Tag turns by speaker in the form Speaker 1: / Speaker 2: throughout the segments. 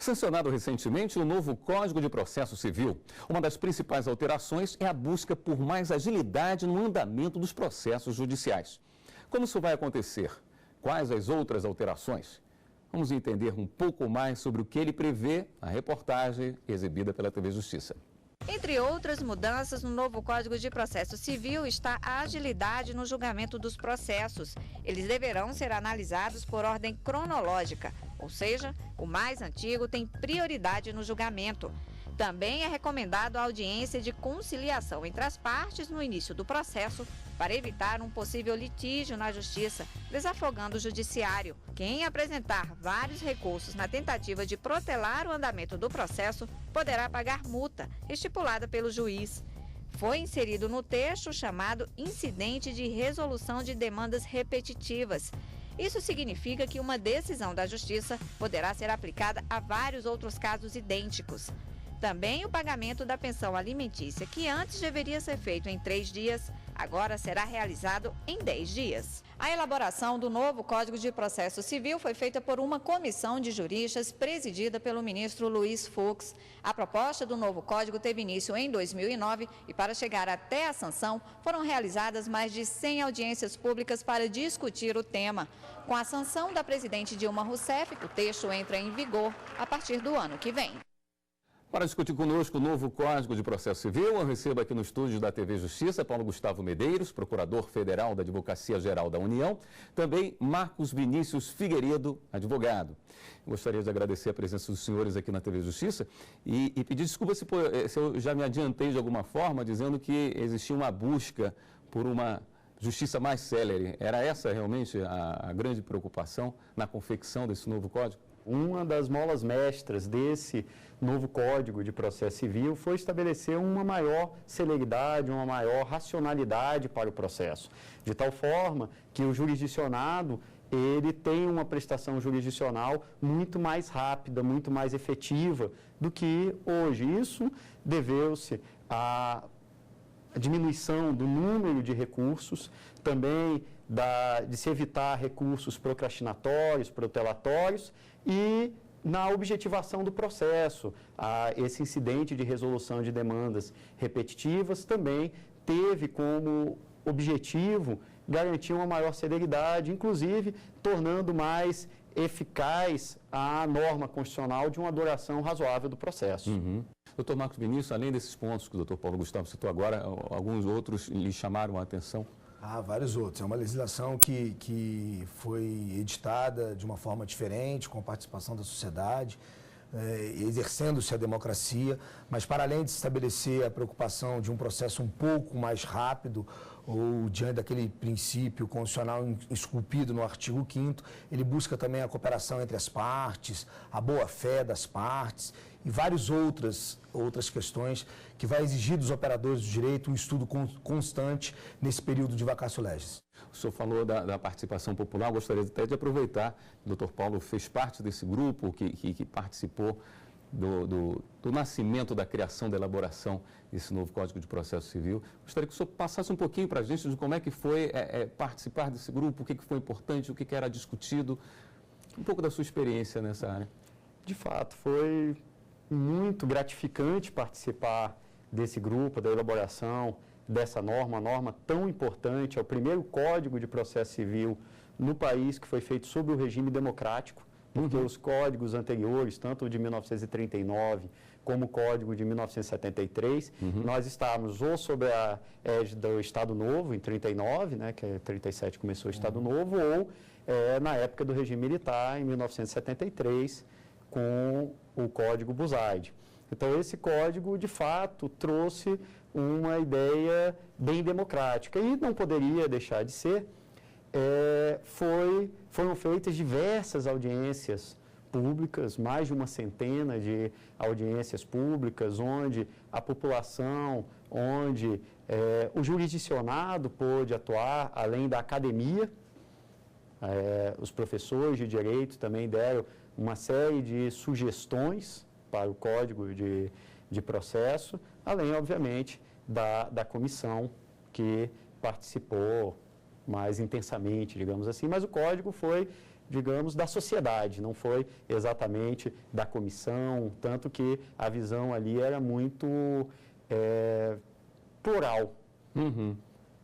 Speaker 1: Sancionado recentemente o novo Código de Processo Civil. Uma das principais alterações é a busca por mais agilidade no andamento dos processos judiciais. Como isso vai acontecer? Quais as outras alterações? Vamos entender um pouco mais sobre o que ele prevê na reportagem exibida pela TV Justiça.
Speaker 2: Entre outras mudanças no novo Código de Processo Civil está a agilidade no julgamento dos processos. Eles deverão ser analisados por ordem cronológica, ou seja, o mais antigo tem prioridade no julgamento. Também é recomendado a audiência de conciliação entre as partes no início do processo para evitar um possível litígio na Justiça, desafogando o Judiciário. Quem apresentar vários recursos na tentativa de protelar o andamento do processo poderá pagar multa, estipulada pelo juiz. Foi inserido no texto o chamado incidente de resolução de demandas repetitivas. Isso significa que uma decisão da Justiça poderá ser aplicada a vários outros casos idênticos. Também o pagamento da pensão alimentícia, que antes deveria ser feito em 3 dias, agora será realizado em 10 dias. A elaboração do novo Código de Processo Civil foi feita por uma comissão de juristas presidida pelo ministro Luiz Fux. A proposta do novo código teve início em 2009 e, para chegar até a sanção, foram realizadas mais de 100 audiências públicas para discutir o tema. Com a sanção da presidente Dilma Rousseff, o texto entra em vigor a partir do ano que vem.
Speaker 1: Para discutir conosco o novo Código de Processo Civil, eu recebo aqui no estúdio da TV Justiça Paulo Gustavo Medeiros, Procurador Federal da Advocacia Geral da União, também Marcos Vinícius Figueiredo, advogado. Gostaria de agradecer a presença dos senhores aqui na TV Justiça e pedir desculpa se eu já me adiantei de alguma forma, dizendo que existia uma busca por uma justiça mais célere. Era essa realmente a grande preocupação na confecção desse novo código?
Speaker 3: Uma das molas mestras desse novo Código de Processo Civil foi estabelecer uma maior celeridade, uma maior racionalidade para o processo, de tal forma que o jurisdicionado ele tem uma prestação jurisdicional muito mais rápida, muito mais efetiva do que hoje. Isso deveu-se à diminuição do número de recursos, também de se evitar recursos procrastinatórios, protelatórios e na objetivação do processo. Esse incidente de resolução de demandas repetitivas também teve como objetivo garantir uma maior celeridade, inclusive tornando mais eficaz a norma constitucional de uma duração razoável do processo.
Speaker 1: Doutor Marcos Vinícius, além desses pontos que o doutor Paulo Gustavo citou agora, alguns outros lhe chamaram a atenção?
Speaker 4: Há vários outros. É uma legislação que foi editada de uma forma diferente, com a participação da sociedade, exercendo-se a democracia, mas para além de estabelecer a preocupação de um processo um pouco mais rápido, ou diante daquele princípio constitucional esculpido no artigo 5º, ele busca também a cooperação entre as partes, a boa-fé das partes e várias outras questões que vai exigir dos operadores do direito um estudo constante nesse período de vacatio legis.
Speaker 1: O senhor falou da participação popular, gostaria até de aproveitar, o doutor Paulo fez parte desse grupo que participou do nascimento, da criação, da elaboração desse novo Código de Processo Civil. Gostaria que o senhor passasse um pouquinho para a gente de como é que foi participar desse grupo, o que foi importante, o que era discutido, um pouco da sua experiência nessa área.
Speaker 3: De fato, foi muito gratificante participar desse grupo, da elaboração dessa norma, uma norma tão importante. É o primeiro Código de Processo Civil no país que foi feito sob o regime democrático, porque os códigos anteriores, tanto o de 1939 como o Código de 1973, nós estávamos ou sob a égide do Estado Novo, em 39, né, que em 37 começou o Estado Novo, ou na época do regime militar, em 1973, com o Código Buzaide. Então, esse código, de fato, trouxe uma ideia bem democrática e não poderia deixar de ser. Foram feitas diversas audiências públicas, mais de uma centena de audiências públicas, onde a população, onde o jurisdicionado pôde atuar, além da academia. Os professores de direito também deram uma série de sugestões para o Código de Processo, além, obviamente, da comissão que participou mais intensamente, digamos assim, mas o Código foi digamos, da sociedade, não foi exatamente da comissão, tanto que a visão ali era muito plural.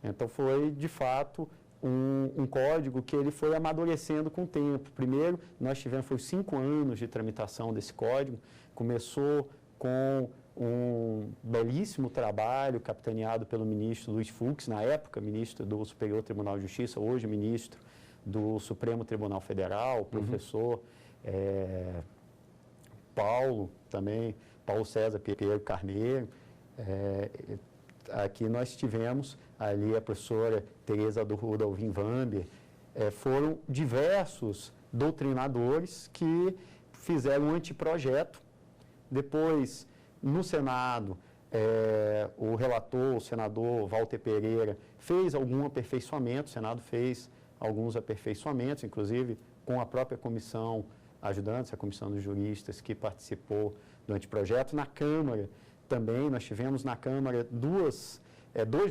Speaker 3: Então, foi, de fato, um código que ele foi amadurecendo com o tempo. Primeiro, nós tivemos, foi 5 anos de tramitação desse código, começou com um belíssimo trabalho capitaneado pelo ministro Luiz Fux, na época ministro do Superior Tribunal de Justiça, hoje ministro do Supremo Tribunal Federal, o professor Paulo César Pereira Carneiro. Aqui nós tivemos ali a professora Tereza do Rudolvin Vamber. Foram diversos doutrinadores que fizeram um anteprojeto. Depois, no Senado, o relator, o senador Walter Pereira, fez algum aperfeiçoamento, o Senado fez alguns aperfeiçoamentos, inclusive com a própria comissão ajudantes, a comissão dos juristas que participou do anteprojeto. Na Câmara também, nós tivemos na Câmara dois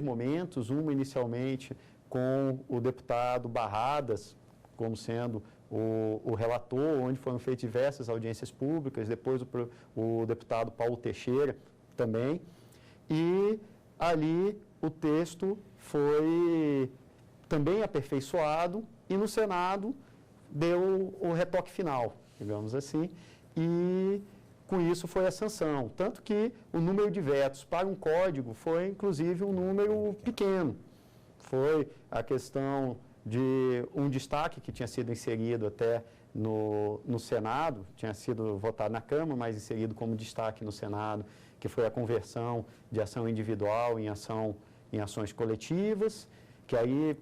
Speaker 3: momentos, uma inicialmente com o deputado Barradas, como sendo o relator, onde foram feitas diversas audiências públicas, depois o deputado Paulo Teixeira também, e ali o texto foi também aperfeiçoado e no Senado deu o retoque final, digamos assim, e com isso foi a sanção. Tanto que o número de vetos para um código foi, inclusive, um número pequeno. Foi a questão de um destaque que tinha sido inserido até no Senado, tinha sido votado na Câmara, mas inserido como destaque no Senado, que foi a conversão de ação individual em ações coletivas, que aí,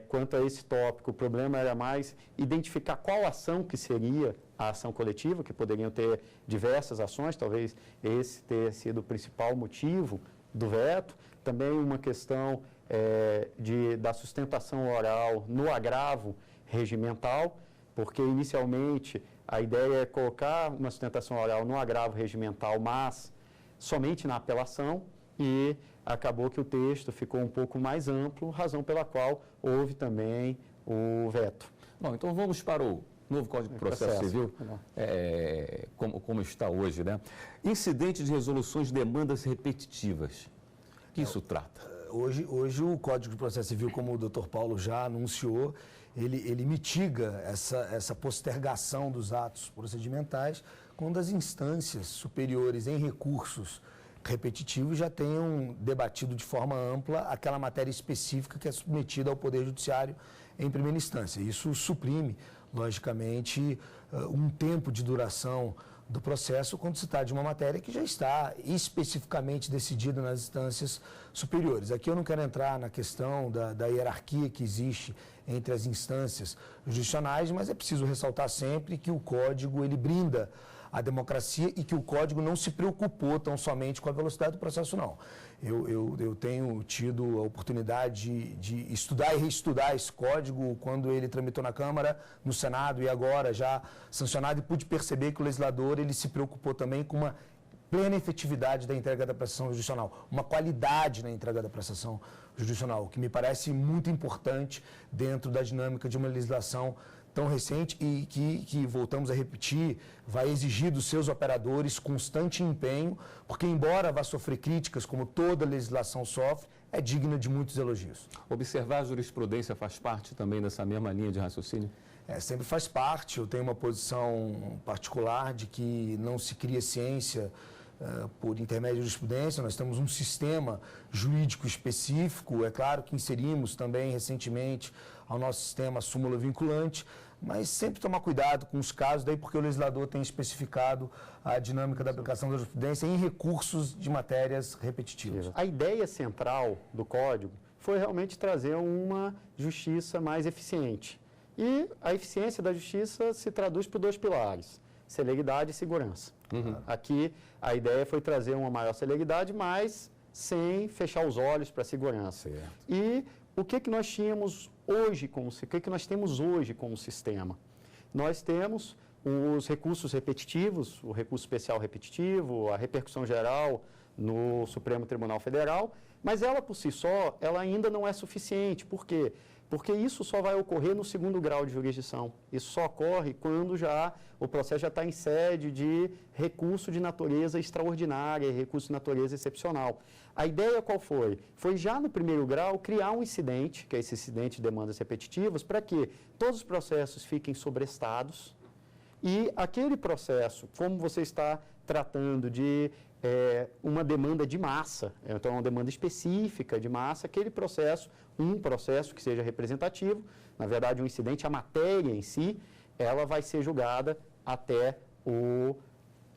Speaker 3: quanto a esse tópico, o problema era mais identificar qual ação que seria a ação coletiva, que poderiam ter diversas ações, talvez esse tenha sido o principal motivo do veto. Também uma questão da sustentação oral no agravo regimental, porque inicialmente a ideia é colocar uma sustentação oral no agravo regimental, mas somente na apelação, e acabou que o texto ficou um pouco mais amplo, razão pela qual houve também o veto.
Speaker 1: Bom, então vamos para o novo Código de Processo Civil, como está hoje, né? Incidente de resoluções de demandas repetitivas. O que isso trata?
Speaker 4: Hoje o Código de Processo Civil, como o Dr. Paulo já anunciou, ele mitiga essa postergação dos atos procedimentais quando as instâncias superiores em recursos repetitivos já tenham debatido de forma ampla aquela matéria específica que é submetida ao Poder Judiciário em primeira instância. Isso suprime, logicamente, um tempo de duração do processo quando se trata de uma matéria que já está especificamente decidida nas instâncias superiores. Aqui eu não quero entrar na questão da hierarquia que existe entre as instâncias jurisdicionais, mas é preciso ressaltar sempre que o Código ele brinda a democracia e que o Código não se preocupou tão somente com a velocidade do processo, não. Eu tenho tido a oportunidade de estudar e reestudar esse Código quando ele tramitou na Câmara, no Senado e agora já sancionado, e pude perceber que o legislador ele se preocupou também com uma plena efetividade da entrega da prestação jurisdicional, uma qualidade na entrega da prestação jurisdicional, que me parece muito importante dentro da dinâmica de uma legislação tão recente e que, voltamos a repetir, vai exigir dos seus operadores constante empenho, porque embora vá sofrer críticas, como toda legislação sofre, é digna de muitos elogios.
Speaker 1: Observar a jurisprudência faz parte também dessa mesma linha de raciocínio?
Speaker 4: Sempre faz parte. Eu tenho uma posição particular de que não se cria ciência por intermédio de jurisprudência. Nós temos um sistema jurídico específico. É claro que inserimos também recentemente ao nosso sistema a súmula vinculante, mas sempre tomar cuidado com os casos, daí porque o legislador tem especificado a dinâmica da aplicação da jurisprudência em recursos de matérias repetitivas.
Speaker 3: A ideia central do Código foi realmente trazer uma justiça mais eficiente. E a eficiência da justiça se traduz por 2 pilares: celeridade e segurança. Aqui a ideia foi trazer uma maior celeridade, mas sem fechar os olhos para a segurança.
Speaker 1: Certo.
Speaker 3: E o que nós tínhamos hoje, o que nós temos hoje como sistema? Nós temos os recursos repetitivos, o recurso especial repetitivo, a repercussão geral no Supremo Tribunal Federal, mas ela por si só, ela ainda não é suficiente. Por quê? Porque isso só vai ocorrer no segundo grau de jurisdição. Isso só ocorre quando o processo já está em sede de recurso de natureza extraordinária, recurso de natureza excepcional. A ideia qual foi? Foi já no primeiro grau criar um incidente, que é esse incidente de demandas repetitivas, para que todos os processos fiquem sobrestados e aquele processo, como você está tratando de uma demanda de massa, então uma demanda específica de massa, aquele processo, um processo que seja representativo, na verdade um incidente, a matéria em si, ela vai ser julgada até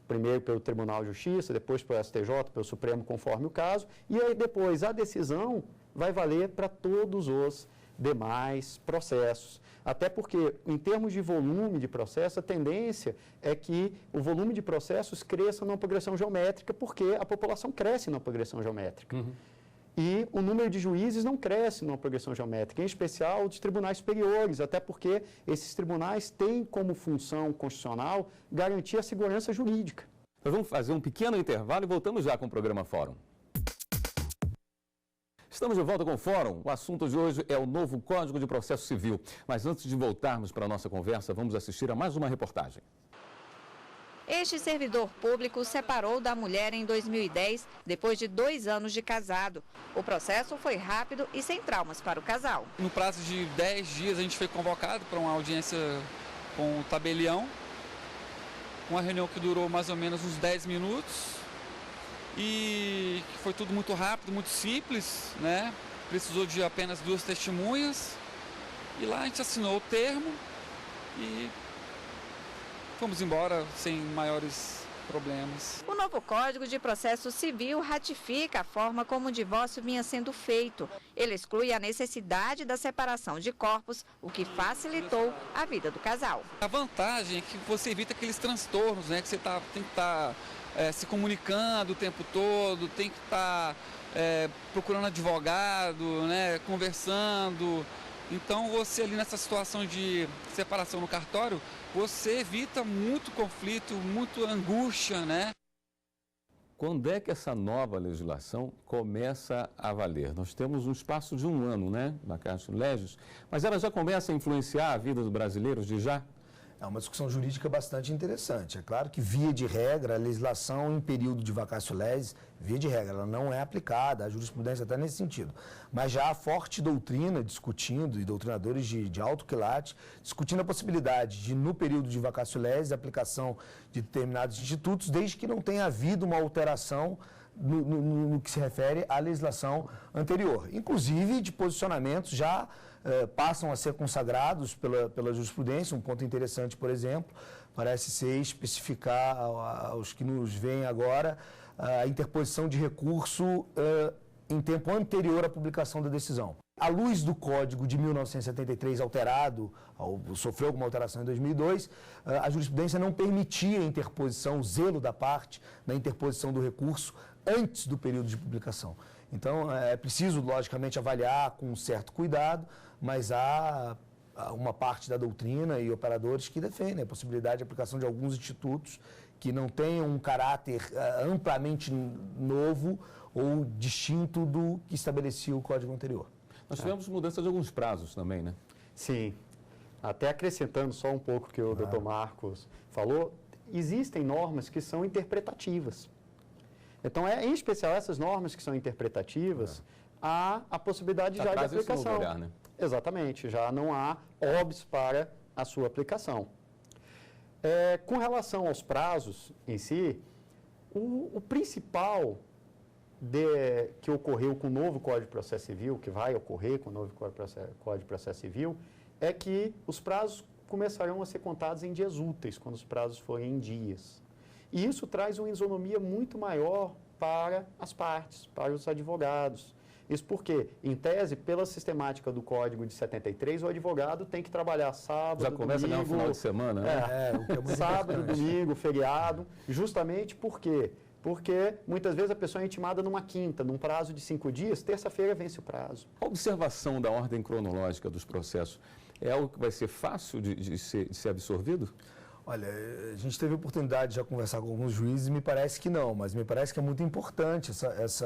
Speaker 3: primeiro pelo Tribunal de Justiça, depois pelo STJ, pelo Supremo, conforme o caso, e aí depois a decisão vai valer para todos os demais processos. Até porque, em termos de volume de processo, a tendência é que o volume de processos cresça numa progressão geométrica, porque a população cresce numa progressão geométrica. Uhum. E o número de juízes não cresce numa progressão geométrica, em especial de tribunais superiores, até porque esses tribunais têm como função constitucional garantir a segurança jurídica.
Speaker 1: Nós vamos fazer um pequeno intervalo e voltamos já com o programa Fórum. Estamos de volta com o Fórum. O assunto de hoje é o novo Código de Processo Civil. Mas antes de voltarmos para a nossa conversa, vamos assistir a mais uma reportagem.
Speaker 2: Este servidor público separou da mulher em 2010, depois de 2 anos de casado. O processo foi rápido e sem traumas para o casal.
Speaker 5: No prazo de 10 dias, a gente foi convocado para uma audiência com o tabelião. Uma reunião que durou mais ou menos uns 10 minutos. E foi tudo muito rápido, muito simples, né? Precisou de apenas 2 testemunhas. E lá a gente assinou o termo e fomos embora sem maiores problemas.
Speaker 2: O novo Código de Processo Civil ratifica a forma como o divórcio vinha sendo feito. Ele exclui a necessidade da separação de corpos, o que facilitou a vida do casal.
Speaker 5: A vantagem é que você evita aqueles transtornos, né? Que você tem que estar se comunicando o tempo todo, tem que estar procurando advogado, né? Conversando. Então você ali nessa situação de separação no cartório, você evita muito conflito, muito angústia, né?
Speaker 1: Quando é que essa nova legislação começa a valer? Nós temos um espaço de 1 ano, né, na Caixa Legis, mas ela já começa a influenciar a vida dos brasileiros de já?
Speaker 4: É uma discussão jurídica bastante interessante. É claro que, via de regra, a legislação em período de vacatio legis, via de regra, ela não é aplicada, a jurisprudência está nesse sentido. Mas já há forte doutrina discutindo, e doutrinadores de alto quilate, discutindo a possibilidade de, no período de vacatio legis, a aplicação de determinados institutos, desde que não tenha havido uma alteração no que se refere à legislação anterior. Inclusive de posicionamentos já passam a ser consagrados pela jurisprudência. Um ponto interessante, por exemplo, parece ser especificar aos que nos veem agora a interposição de recurso em tempo anterior à publicação da decisão. À luz do Código de 1973 alterado, sofreu alguma alteração em 2002, a jurisprudência não permitia a interposição, o zelo da parte na interposição do recurso antes do período de publicação. Então, é preciso, logicamente, avaliar com um certo cuidado, mas há uma parte da doutrina e operadores que defendem a possibilidade de aplicação de alguns institutos que não tenham um caráter amplamente novo ou distinto do que estabelecia o Código anterior.
Speaker 1: Nós tivemos mudança de alguns prazos também, né?
Speaker 3: Sim. Até acrescentando só um pouco o que o Dr. Marcos falou, existem normas que são interpretativas. Então, em especial essas normas que são interpretativas, há a possibilidade já de aplicação.
Speaker 1: Olhar, né?
Speaker 3: Exatamente, já não há óbice para a sua aplicação. Com relação aos prazos em si, o principal que ocorreu com o novo Código de Processo Civil, que vai ocorrer com o novo Código de Processo Civil, é que os prazos começarão a ser contados em dias úteis, quando os prazos forem em dias. E isso traz uma isonomia muito maior para as partes, para os advogados. Isso porque, em tese, pela sistemática do Código de 73, o advogado tem que trabalhar sábado,
Speaker 1: já começa
Speaker 3: domingo,
Speaker 1: no final de semana, né?
Speaker 4: O que é muito
Speaker 3: sábado,
Speaker 4: importante.
Speaker 3: domingo, feriado, justamente por quê? Porque muitas vezes a pessoa é intimada numa quinta, num prazo de 5 dias, terça-feira vence o prazo.
Speaker 1: A observação da ordem cronológica dos processos é algo que vai ser fácil de ser absorvido?
Speaker 4: Olha, a gente teve a oportunidade de já conversar com alguns juízes, me parece que não, mas me parece que é muito importante esse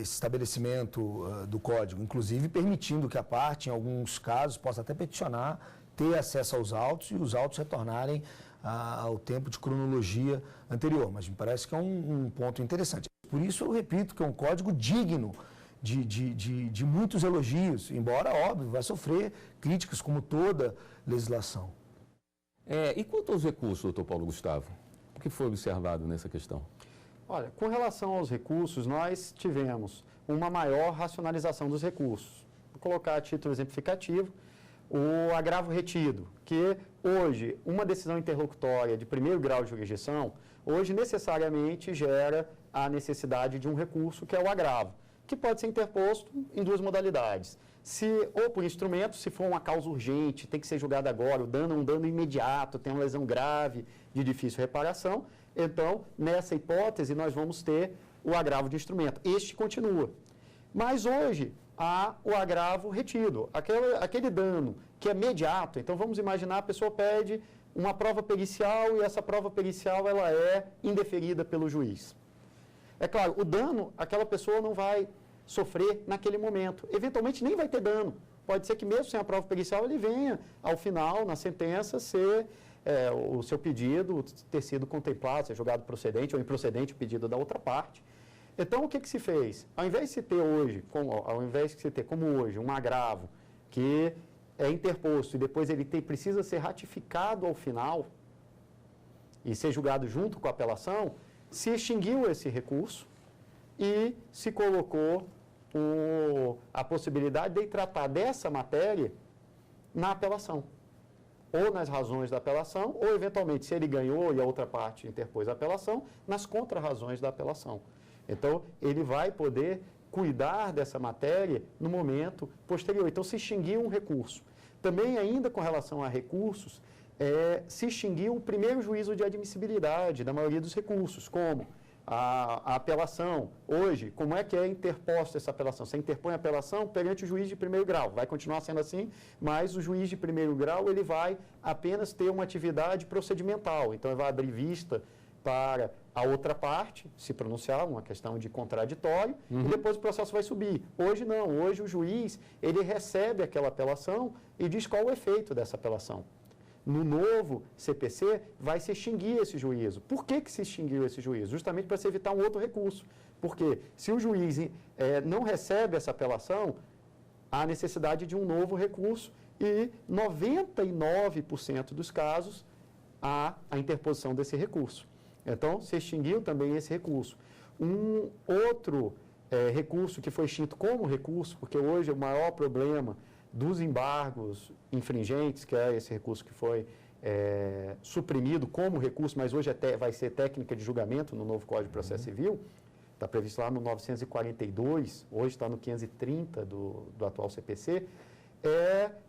Speaker 4: estabelecimento do Código, inclusive permitindo que a parte, em alguns casos, possa até peticionar, ter acesso aos autos e os autos retornarem ao tempo de cronologia anterior. Mas me parece que é um ponto interessante. Por isso eu repito que é um código digno de muitos elogios, embora, óbvio, vai sofrer críticas como toda legislação.
Speaker 1: E quanto aos recursos, doutor Paulo Gustavo? O que foi observado nessa questão?
Speaker 3: Olha, com relação aos recursos, nós tivemos uma maior racionalização dos recursos. Vou colocar a título exemplificativo o agravo retido, que hoje uma decisão interlocutória de primeiro grau de jurisdição, hoje necessariamente gera a necessidade de um recurso, que é o agravo, que pode ser interposto em duas modalidades. Ou por instrumento, se for uma causa urgente, tem que ser julgado agora, o dano é um dano imediato, tem uma lesão grave de difícil reparação, então, nessa hipótese, nós vamos ter o agravo de instrumento. Este continua. Mas hoje, há o agravo retido, aquele dano que é imediato. Então, vamos imaginar, a pessoa pede uma prova pericial e essa prova pericial ela é indeferida pelo juiz. É claro, o dano, aquela pessoa não vai sofrer naquele momento. Eventualmente nem vai ter dano. Pode ser que mesmo sem a prova pericial ele venha, ao final, na sentença, ser o seu pedido ter sido contemplado, ser julgado procedente ou improcedente o pedido da outra parte. Então, o que se fez? Ao invés de se ter como hoje um agravo que é interposto e depois ele precisa ser ratificado ao final e ser julgado junto com a apelação, se extinguiu esse recurso e se colocou a possibilidade de tratar dessa matéria na apelação, ou nas razões da apelação, ou eventualmente, se ele ganhou e a outra parte interpôs a apelação, nas contrarrazões da apelação. Então, ele vai poder cuidar dessa matéria no momento posterior. Então, se extinguiu um recurso. Também, ainda com relação a recursos, se extinguiu o primeiro juízo de admissibilidade da maioria dos recursos, como a apelação. Hoje, como é que é interposta essa apelação? Você interpõe a apelação perante o juiz de primeiro grau. Vai continuar sendo assim, mas o juiz de primeiro grau ele vai apenas ter uma atividade procedimental. Então, ele vai abrir vista para a outra parte se pronunciar, uma questão de contraditório, e depois o processo vai subir. Hoje não, hoje o juiz ele recebe aquela apelação e diz qual o efeito dessa apelação. No novo CPC, vai se extinguir esse juízo. Por que se extinguiu esse juízo? Justamente para se evitar um outro recurso. Porque se o juiz não recebe essa apelação, há necessidade de um novo recurso e 99% dos casos há a interposição desse recurso. Então, se extinguiu também esse recurso. Um outro recurso que foi extinto como recurso, porque hoje o maior problema dos embargos infringentes, que é esse recurso que foi suprimido como recurso, mas hoje vai ser técnica de julgamento no novo Código de Processo Civil, está previsto lá no 942, hoje está no 530 do atual CPC,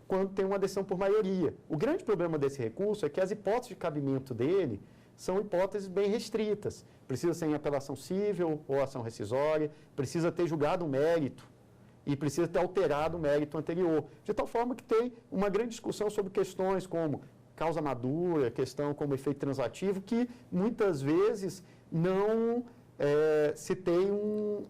Speaker 3: quando tem uma decisão por maioria. O grande problema desse recurso é que as hipóteses de cabimento dele são hipóteses bem restritas. Precisa ser em apelação cível ou ação rescisória, precisa ter julgado o mérito e precisa ter alterado o mérito anterior. De tal forma que tem uma grande discussão sobre questões como causa madura, questão como efeito translativo, que muitas vezes não se tem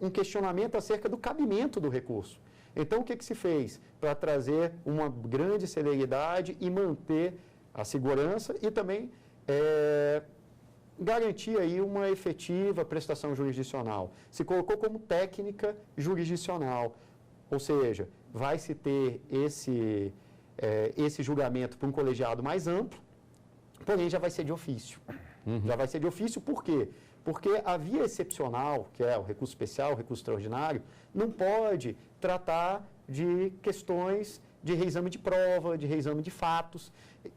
Speaker 3: um questionamento acerca do cabimento do recurso. Então, o que se fez? Para trazer uma grande celeridade e manter a segurança e também garantir aí uma efetiva prestação jurisdicional. Se colocou como técnica jurisdicional, ou seja, vai se ter esse julgamento para um colegiado mais amplo, porém já vai ser de ofício. Já vai ser de ofício por quê? Porque a via excepcional, que é o recurso especial, o recurso extraordinário, não pode tratar de questões de reexame de prova, de reexame de fatos.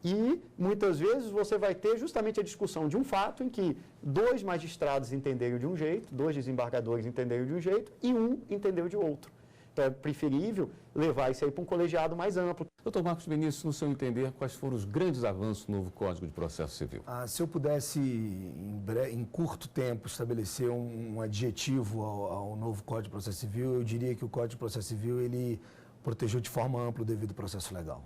Speaker 3: E, muitas vezes, você vai ter justamente a discussão de um fato em que dois magistrados entenderam de um jeito, dois desembargadores entenderam de um jeito e um entendeu de outro. Então, é preferível levar isso aí para um colegiado mais amplo.
Speaker 1: Doutor Marcos Vinícius, no seu entender, quais foram os grandes avanços no novo Código de Processo Civil?
Speaker 4: Se eu pudesse, em curto tempo, estabelecer um adjetivo ao novo Código de Processo Civil, eu diria que o Código de Processo Civil ele protegeu de forma ampla o devido processo legal.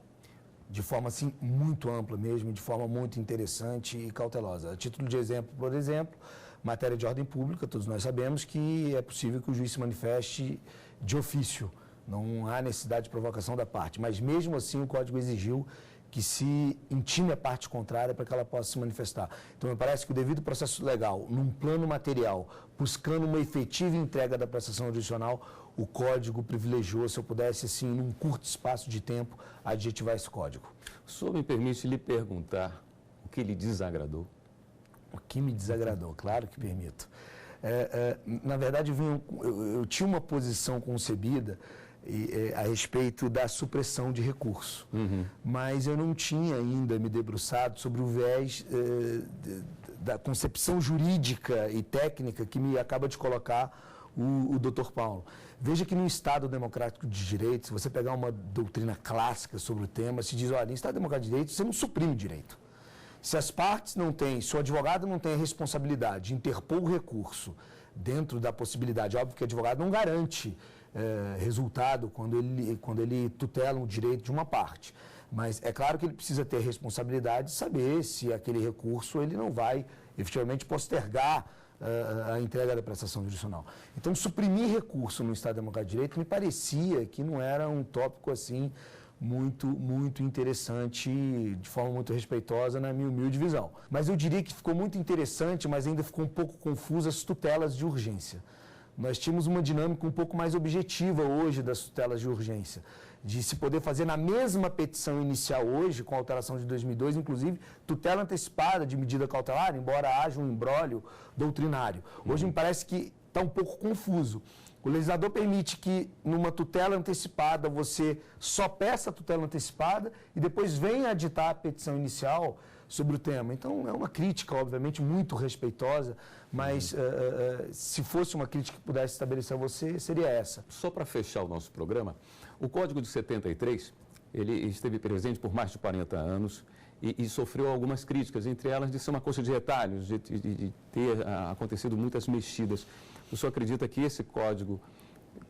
Speaker 4: de forma assim muito ampla mesmo, de forma muito interessante e cautelosa. A título de exemplo, por exemplo, matéria de ordem pública, todos nós sabemos que é possível que o juiz se manifeste de ofício, não há necessidade de provocação da parte, mas mesmo assim o Código exigiu que se intime a parte contrária para que ela possa se manifestar. Então, me parece que o devido processo legal, num plano material, buscando uma efetiva entrega da prestação jurisdicional, o Código privilegiou, se eu pudesse, assim, num curto espaço de tempo, adjetivar esse Código.
Speaker 1: O senhor me permite lhe perguntar o que lhe desagradou?
Speaker 4: O que me desagradou? Claro que permito. Na verdade, eu tinha uma posição concebida a respeito da supressão de recurso, mas eu não tinha ainda me debruçado sobre o viés da concepção jurídica e técnica que me acaba de colocar o Dr. Paulo. Veja que no Estado Democrático de Direito, se você pegar uma doutrina clássica sobre o tema, se diz, olha, em Estado Democrático de Direito você não suprime direito. Se as partes não têm, se o advogado não tem a responsabilidade de interpor o recurso dentro da possibilidade, óbvio que o advogado não garante resultado quando ele tutela um direito de uma parte. Mas é claro que ele precisa ter a responsabilidade de saber se aquele recurso ele não vai efetivamente postergar a entrega da prestação jurisdicional. Então, suprimir recurso no Estado Democrático de Direito me parecia que não era um tópico assim muito interessante, de forma muito respeitosa, na minha humilde visão. Mas eu diria que ficou muito interessante, mas ainda ficou um pouco confusa as tutelas de urgência. Nós tínhamos uma dinâmica um pouco mais objetiva hoje das tutelas de urgência, de se poder fazer na mesma petição inicial hoje, com a alteração de 2002, inclusive, tutela antecipada de medida cautelar, embora haja um imbróglio doutrinário. Hoje me parece que está um pouco confuso. O legislador permite que, numa tutela antecipada, você só peça a tutela antecipada e depois venha aditar a petição inicial sobre o tema. Então, é uma crítica, obviamente, muito respeitosa, mas se fosse uma crítica que pudesse estabelecer a você, seria essa.
Speaker 1: Só para fechar o nosso programa, o Código de 73, ele esteve presente por mais de 40 anos e sofreu algumas críticas, entre elas de ser uma coisa de retalhos, de ter acontecido muitas mexidas. O senhor acredita que esse Código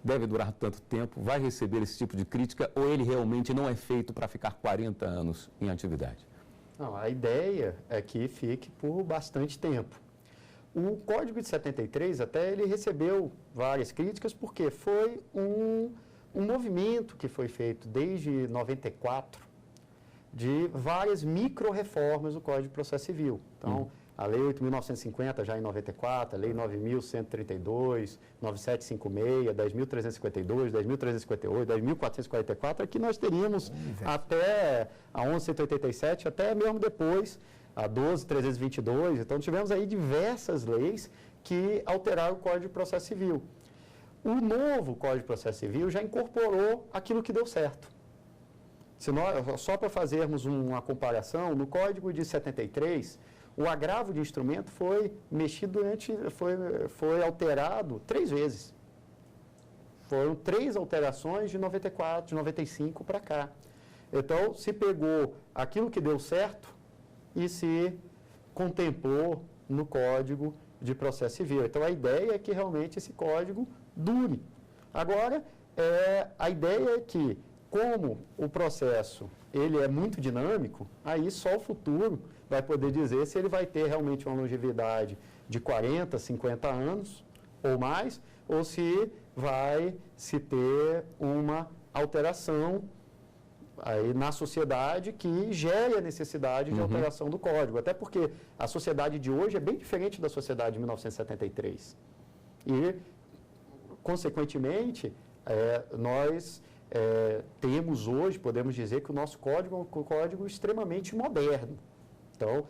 Speaker 1: deve durar tanto tempo, vai receber esse tipo de crítica, ou ele realmente não é feito para ficar 40 anos em atividade?
Speaker 3: Não, a ideia é que fique por bastante tempo. O Código de 73, até ele recebeu várias críticas, porque foi um movimento que foi feito desde 94, de várias micro-reformas do Código de Processo Civil. Então, a Lei 8.950, já em 94, a Lei 9.132, 9.756, 10.352, 10.358, 10.444, aqui nós teríamos até a 11.187, até mesmo depois, a 12.322. Então, tivemos aí diversas leis que alteraram o Código de Processo Civil. O novo Código de Processo Civil já incorporou aquilo que deu certo. Só para fazermos uma comparação, no Código de 73, o agravo de instrumento foi mexido foi alterado 3 vezes. Foram 3 alterações de 94, de 95 para cá. Então, se pegou aquilo que deu certo e se contemplou no Código de Processo Civil. Então, a ideia é que realmente esse código dure. Agora, a ideia é que, como o processo ele é muito dinâmico, aí só o futuro vai poder dizer se ele vai ter realmente uma longevidade de 40, 50 anos ou mais, ou se vai se ter uma alteração aí na sociedade que gere a necessidade de alteração do código. Até porque a sociedade de hoje é bem diferente da sociedade de 1973. E, consequentemente, nós temos hoje, podemos dizer que o nosso código é um código extremamente moderno. Então,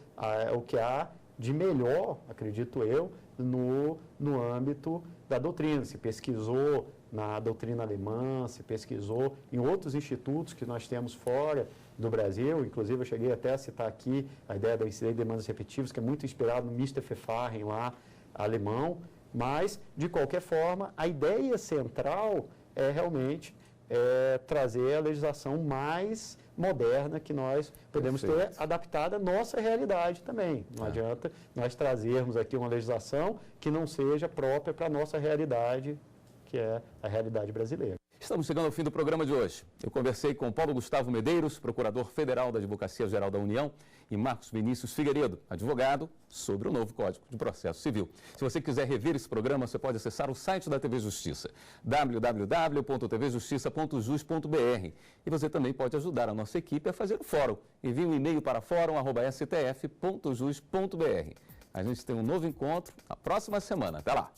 Speaker 3: o que há de melhor, acredito eu, no âmbito da doutrina. Se pesquisou na doutrina alemã, se pesquisou em outros institutos que nós temos fora do Brasil. Inclusive, eu cheguei até a citar aqui a ideia da incidência de demandas repetitivas, que é muito inspirado no Mr. Verfahren lá, alemão. Mas, de qualquer forma, a ideia central é realmente trazer a legislação mais moderna que nós podemos ter, adaptada à nossa realidade também. Não adianta nós trazermos aqui uma legislação que não seja própria para a nossa realidade, que é a realidade brasileira.
Speaker 1: Estamos chegando ao fim do programa de hoje. Eu conversei com Paulo Gustavo Medeiros, procurador federal da Advocacia Geral da União, e Marcos Vinícius Figueiredo, advogado, sobre o novo Código de Processo Civil. Se você quiser rever esse programa, você pode acessar o site da TV Justiça, www.tvjustiça.jus.br. E você também pode ajudar a nossa equipe a fazer o fórum. Envie um e-mail para fórum@stf.jus.br. A gente tem um novo encontro na próxima semana. Até lá!